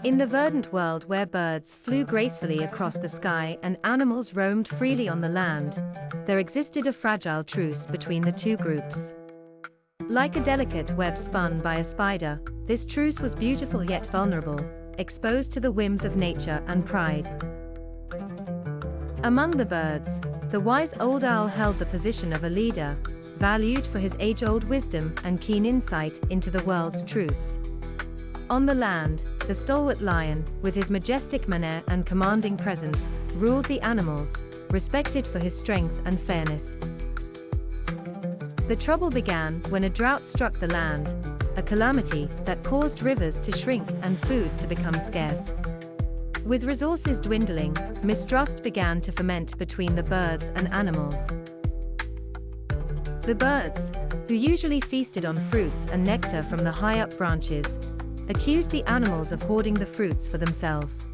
In the verdant world where birds flew gracefully across the sky and animals roamed freely on the land, there existed a fragile truce between the two groups. Like a delicate web spun by a spider, this truce was beautiful yet vulnerable, exposed to the whims of nature and pride. Among the birds, the wise old owl held the position of a leader, valued for his age-old wisdom and keen insight into the world's truths. On the land, the stalwart lion, with his majestic manner and commanding presence, ruled the animals, respected for his strength and fairness. The trouble began when a drought struck the land, a calamity that caused rivers to shrink and food to become scarce. With resources dwindling, mistrust began to ferment between the birds and animals. The birds, who usually feasted on fruits and nectar from the high-up branches, accused the animals of hoarding the fruits for themselves.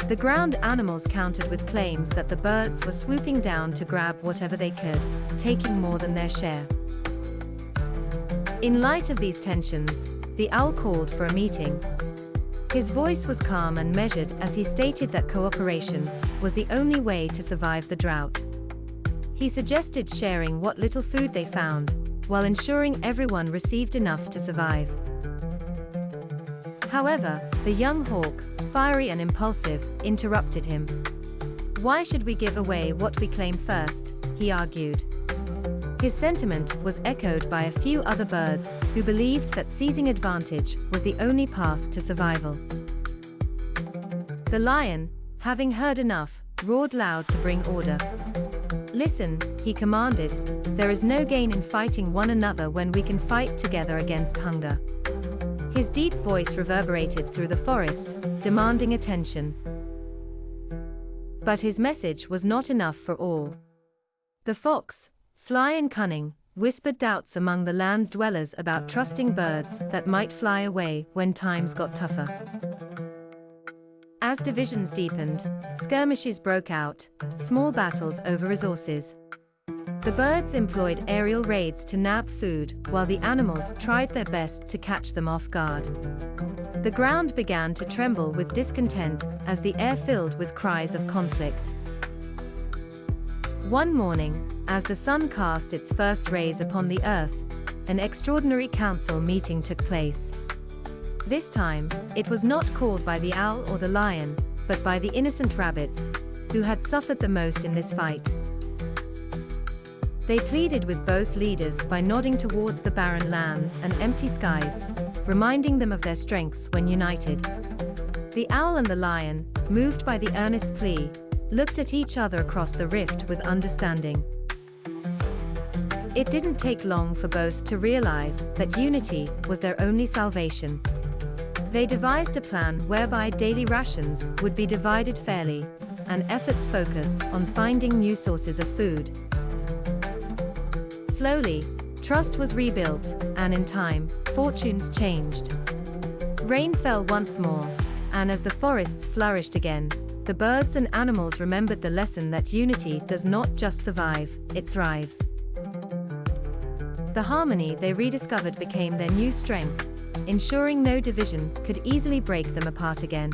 The ground animals countered with claims that the birds were swooping down to grab whatever they could, taking more than their share. In light of these tensions, the owl called for a meeting. His voice was calm and measured as he stated that cooperation was the only way to survive the drought. He suggested sharing what little food they found, while ensuring everyone received enough to survive. However, the young hawk, fiery and impulsive, interrupted him. "Why should we give away what we claim first?" he argued. His sentiment was echoed by a few other birds, who believed that seizing advantage was the only path to survival. The lion, having heard enough, roared loud to bring order. "Listen," he commanded, "there is no gain in fighting one another when we can fight together against hunger." His deep voice reverberated through the forest, demanding attention. But his message was not enough for all. The fox, sly and cunning, whispered doubts among the land dwellers about trusting birds that might fly away when times got tougher. As divisions deepened, skirmishes broke out, small battles over resources. The birds employed aerial raids to nab food, while the animals tried their best to catch them off guard. The ground began to tremble with discontent as the air filled with cries of conflict. One morning, as the sun cast its first rays upon the earth, an extraordinary council meeting took place. This time, it was not called by the owl or the lion, but by the innocent rabbits, who had suffered the most in this fight. They pleaded with both leaders by nodding towards the barren lands and empty skies, reminding them of their strengths when united. The owl and the lion, moved by the earnest plea, looked at each other across the rift with understanding. It didn't take long for both to realize that unity was their only salvation. They devised a plan whereby daily rations would be divided fairly, and efforts focused on finding new sources of food. Slowly, trust was rebuilt, and in time, fortunes changed. Rain fell once more, and as the forests flourished again, the birds and animals remembered the lesson that unity does not just survive, it thrives. The harmony they rediscovered became their new strength, ensuring no division could easily break them apart again.